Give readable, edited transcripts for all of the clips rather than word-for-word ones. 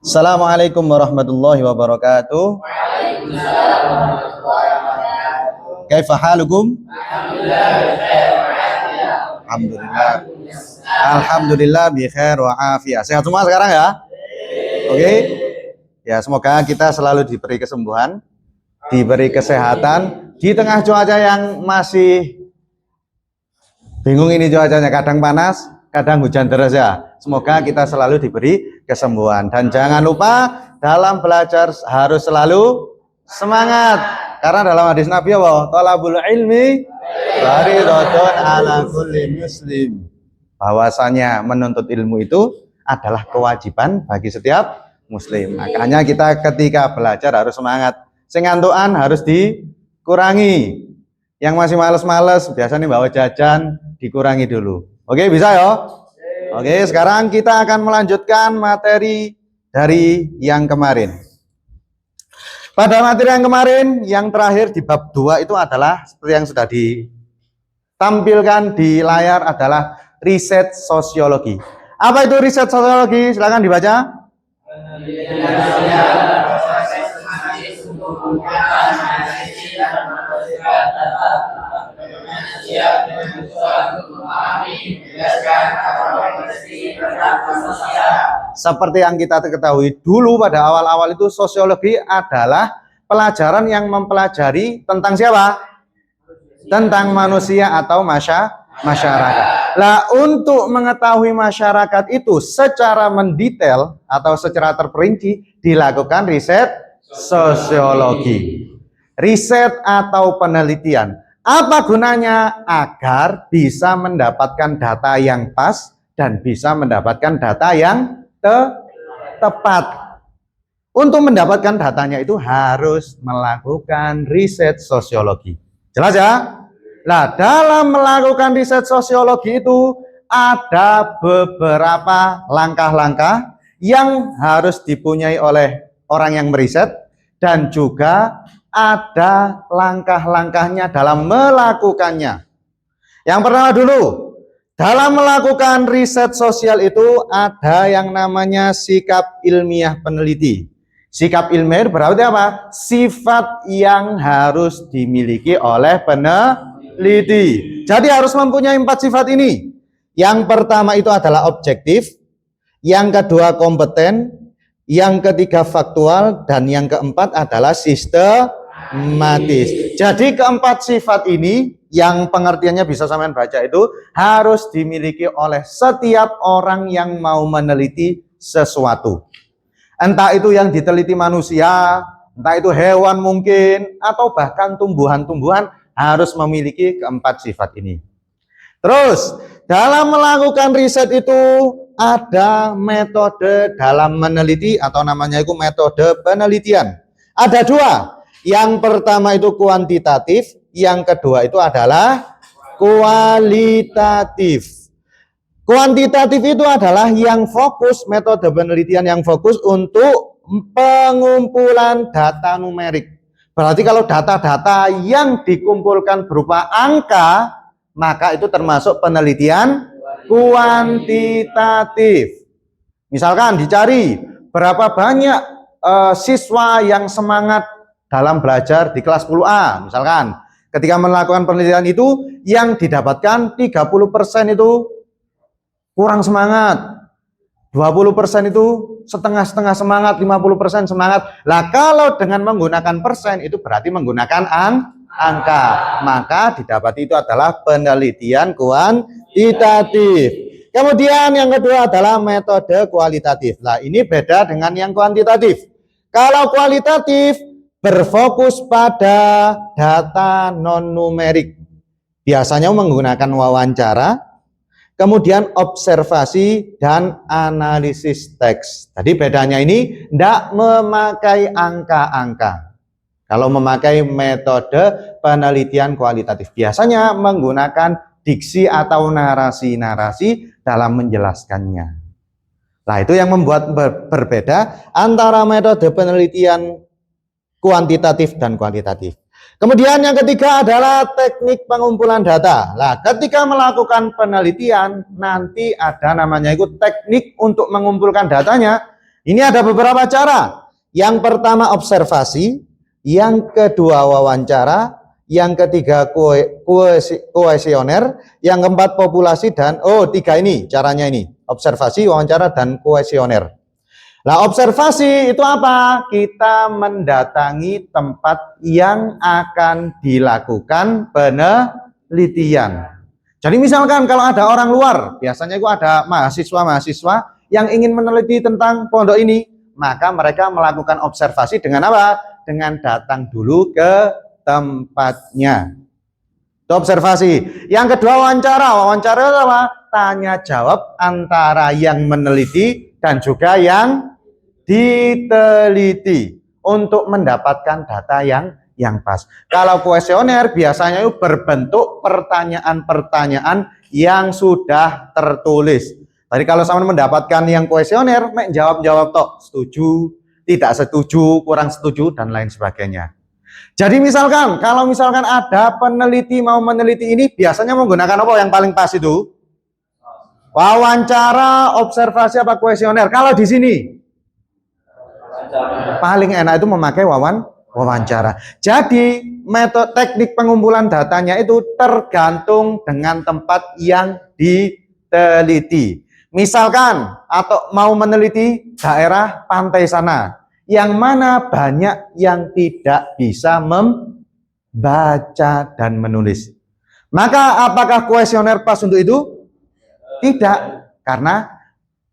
Assalamualaikum warahmatullahi wabarakatuh. Kaifa halukum? Alhamdulillah. Alhamdulillah bi khair wa afiyah. Sehat semua sekarang ya? Oke. Ya, semoga kita selalu diberi kesembuhan, diberi kesehatan di tengah cuaca yang masih bingung ini cuacanya, kadang panas, kadang hujan deras ya. Semoga kita selalu diberi kesembuhan. Dan jangan lupa dalam belajar harus selalu semangat. Karena dalam hadis Nabi Allah, thalabul ilmi fardhatun ala kulli muslim. Bahwasanya menuntut ilmu itu adalah kewajiban bagi setiap muslim. Makanya kita ketika belajar harus semangat. Sing ngantukan harus dikurangi. Yang masih males-males biasanya bawa jajan dikurangi dulu. Oke, bisa ya? Oke, sekarang kita akan melanjutkan materi dari yang kemarin. Pada materi yang kemarin, yang terakhir di bab 2 itu adalah seperti yang sudah ditampilkan di layar adalah riset sosiologi. Apa itu riset sosiologi? Silakan dibaca. Seperti yang kita ketahui dulu pada awal-awal itu sosiologi adalah pelajaran yang mempelajari tentang siapa? Tentang manusia atau masyarakat. Lah, untuk mengetahui masyarakat itu secara mendetail atau secara terperinci dilakukan riset sosiologi. Riset atau penelitian. Apa gunanya? Agar bisa mendapatkan data yang pas dan bisa mendapatkan data yang tepat. Untuk mendapatkan datanya itu harus melakukan riset sosiologi. Jelas ya? Nah, dalam melakukan riset sosiologi itu ada beberapa langkah-langkah yang harus dipunyai oleh orang yang meriset dan juga ada langkah-langkahnya dalam melakukannya. Yang pertama dulu, dalam melakukan riset sosial itu ada yang namanya sikap ilmiah peneliti. Sikap ilmiah berarti apa? Sifat yang harus dimiliki oleh peneliti. Jadi harus mempunyai 4 sifat ini. Yang pertama itu adalah objektif, yang kedua kompeten, yang ketiga faktual, dan yang keempat adalah sistematis. Jadi keempat sifat ini yang pengertiannya bisa sampean baca itu harus dimiliki oleh setiap orang yang mau meneliti sesuatu. Entah itu yang diteliti manusia, entah itu hewan mungkin, atau bahkan tumbuhan-tumbuhan harus memiliki keempat sifat ini. Terus, dalam melakukan riset itu ada metode dalam meneliti atau namanya itu metode penelitian. Ada 2. Yang pertama itu kuantitatif, yang kedua itu adalah kualitatif. Kuantitatif itu adalah yang fokus, metode penelitian yang fokus untuk pengumpulan data numerik. Berarti kalau data-data yang dikumpulkan berupa angka, maka itu termasuk penelitian kuantitatif. Misalkan dicari berapa banyak siswa yang semangat dalam belajar di kelas 10A. Misalkan ketika melakukan penelitian itu yang didapatkan 30% itu kurang semangat, 20% itu setengah-setengah semangat, 50% semangat. Lah kalau dengan menggunakan persen itu berarti menggunakan angka. Maka didapati itu adalah penelitian kuantitatif. Kemudian yang kedua adalah metode kualitatif. Nah, ini beda dengan yang kuantitatif. Kalau kualitatif berfokus pada data non-numerik. Biasanya menggunakan wawancara, kemudian observasi dan analisis teks. Tadi bedanya ini tidak memakai angka-angka. Kalau memakai metode penelitian kualitatif, biasanya menggunakan diksi atau narasi-narasi dalam menjelaskannya. Nah, itu yang membuat berbeda antara metode penelitian kuantitatif dan kualitatif. Kemudian yang ketiga adalah teknik pengumpulan data. Nah, ketika melakukan penelitian nanti ada namanya itu teknik untuk mengumpulkan datanya. Ini ada beberapa cara. Yang pertama observasi, yang kedua wawancara, yang ketiga kuesioner, yang keempat populasi, dan tiga ini caranya ini. Observasi, wawancara, dan kuesioner. Nah, observasi itu apa? Kita mendatangi tempat yang akan dilakukan penelitian. Jadi misalkan kalau ada orang luar, biasanya itu ada mahasiswa-mahasiswa yang ingin meneliti tentang pondok ini, maka mereka melakukan observasi dengan apa? Dengan datang dulu ke tempatnya. Itu observasi. Yang kedua wawancara. Wawancara itu apa? Tanya jawab antara yang meneliti dan juga yang diteliti untuk mendapatkan data yang pas. Kalau kuesioner biasanya itu berbentuk pertanyaan-pertanyaan yang sudah tertulis. Tadi kalau sama mendapatkan yang kuesioner, jawab-jawab tok, setuju, tidak setuju, kurang setuju, dan lain sebagainya. Jadi misalkan, kalau misalkan ada peneliti mau meneliti ini, biasanya menggunakan apa yang paling pas itu? Wawancara, observasi, apa kuesioner? Kalau di sini, paling enak itu memakai wawancara. Jadi metode teknik pengumpulan datanya itu tergantung dengan tempat yang diteliti. Misalkan atau mau meneliti daerah pantai sana, yang mana banyak yang tidak bisa membaca dan menulis. Maka apakah kuesioner pas untuk itu? Tidak, karena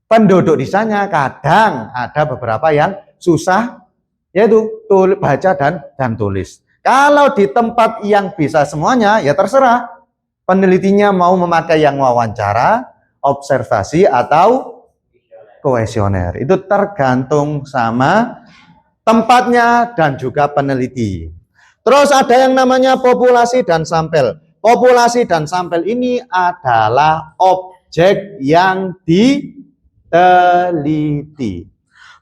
penduduk di sana kadang ada beberapa yang susah, yaitu baca dan tulis. Kalau di tempat yang bisa semuanya, ya terserah. Penelitinya mau memakai yang wawancara, observasi, atau kuesioner. Itu tergantung sama tempatnya dan juga peneliti. Terus ada yang namanya populasi dan sampel. Populasi dan sampel ini adalah objek yang diteliti.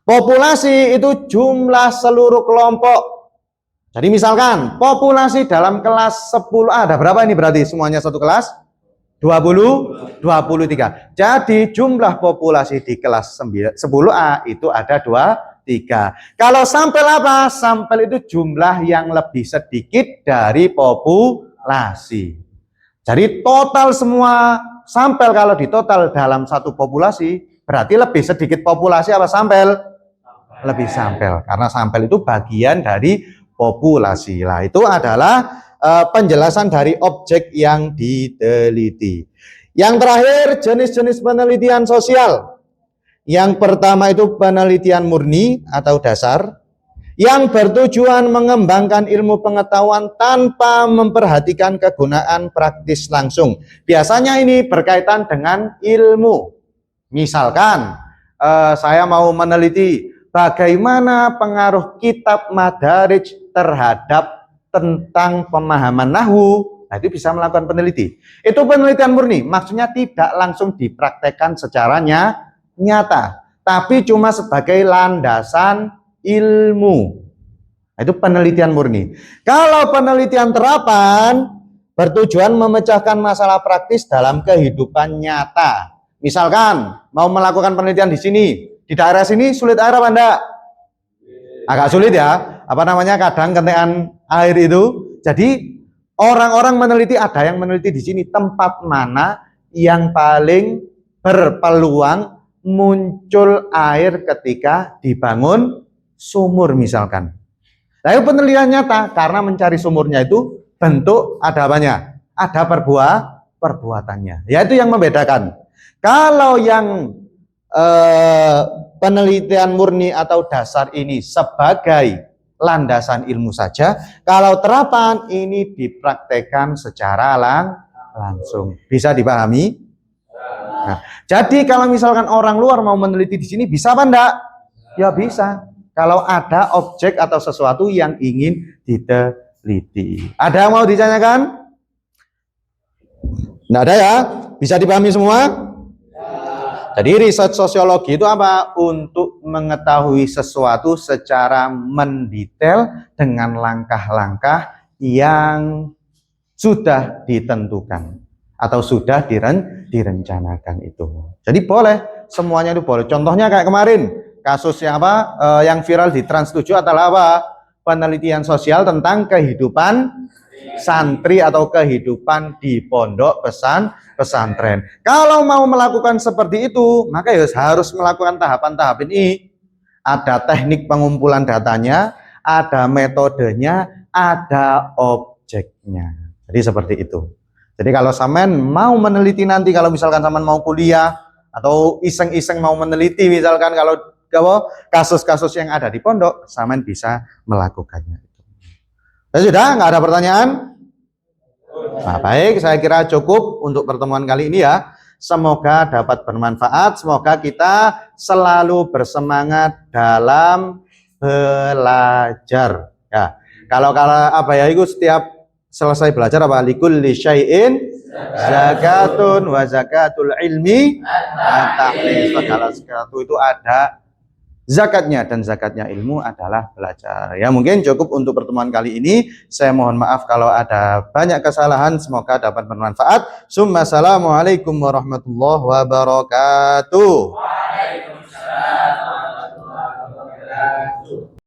Populasi itu jumlah seluruh kelompok. Jadi misalkan populasi dalam kelas 10A ada berapa ini berarti semuanya satu kelas? 23. Jadi jumlah populasi di kelas 10A itu ada 23. Kalau sampel apa? Sampel itu jumlah yang lebih sedikit dari populasi. Jadi total semua sampel kalau ditotal dalam satu populasi berarti lebih sedikit populasi apa sampel? Lebih sampel. Karena sampel itu bagian dari populasi. Lah itu adalah penjelasan dari objek yang diteliti. Yang terakhir, jenis-jenis penelitian sosial. Yang pertama itu penelitian murni atau dasar, yang bertujuan mengembangkan ilmu pengetahuan tanpa memperhatikan kegunaan praktis langsung. Biasanya ini berkaitan dengan ilmu. Misalkan saya mau meneliti bagaimana pengaruh kitab Madarij terhadap tentang pemahaman nahwu, nah itu bisa melakukan peneliti. Itu penelitian murni, maksudnya tidak langsung dipraktekkan secara nyata, tapi cuma sebagai landasan ilmu. Nah, itu penelitian murni. Kalau penelitian terapan bertujuan memecahkan masalah praktis dalam kehidupan nyata. Misalkan mau melakukan penelitian di sini, di daerah sini sulit air apa enggak? Agak sulit ya. Apa namanya, kadang kentekan air itu. Jadi orang-orang meneliti, ada yang meneliti di sini tempat mana yang paling berpeluang muncul air ketika dibangun sumur misalkan. Nah itu penelitian nyata, karena mencari sumurnya itu bentuk ada apanya? Ada perbuatannya. Yaitu yang membedakan. Kalau yang penelitian murni atau dasar ini sebagai landasan ilmu saja, kalau terapan ini dipraktekkan secara langsung. Bisa dipahami? Nah, jadi kalau misalkan orang luar mau meneliti di sini, bisa apa enggak? Ya bisa. Kalau ada objek atau sesuatu yang ingin diteliti. Ada yang mau ditanyakan? Enggak ada ya? Bisa dipahami semua? Jadi riset sosiologi itu apa? Untuk mengetahui sesuatu secara mendetail dengan langkah-langkah yang sudah ditentukan atau sudah direncanakan itu. Jadi boleh, semuanya itu boleh. Contohnya kayak kemarin, kasus yang apa? Yang viral di Trans 7 adalah apa? Penelitian sosial tentang kehidupan santri atau kehidupan di pondok pesantren. Kalau mau melakukan seperti itu, maka ya harus melakukan tahapan-tahap ini. Ada teknik pengumpulan datanya, ada metodenya, ada objeknya. Jadi seperti itu. Jadi kalau samen mau meneliti nanti, kalau misalkan samen mau kuliah atau iseng-iseng mau meneliti, misalkan kalau kasus-kasus yang ada di pondok, samen bisa melakukannya. Ya sudah, nggak ada pertanyaan? Nah, baik, saya kira cukup untuk pertemuan kali ini ya. Semoga dapat bermanfaat, semoga kita selalu bersemangat dalam belajar. Ya, kalau apa ya, itu setiap selesai belajar apa? Likulli syai'in zakatun wa zakatul ilmi at-ta'lim. Segala sesuatu itu ada zakatnya, dan zakatnya ilmu adalah belajar. Ya, mungkin cukup untuk pertemuan kali ini. Saya mohon maaf kalau ada banyak kesalahan, semoga dapat bermanfaat. Assalamualaikum warahmatullahi wabarakatuh.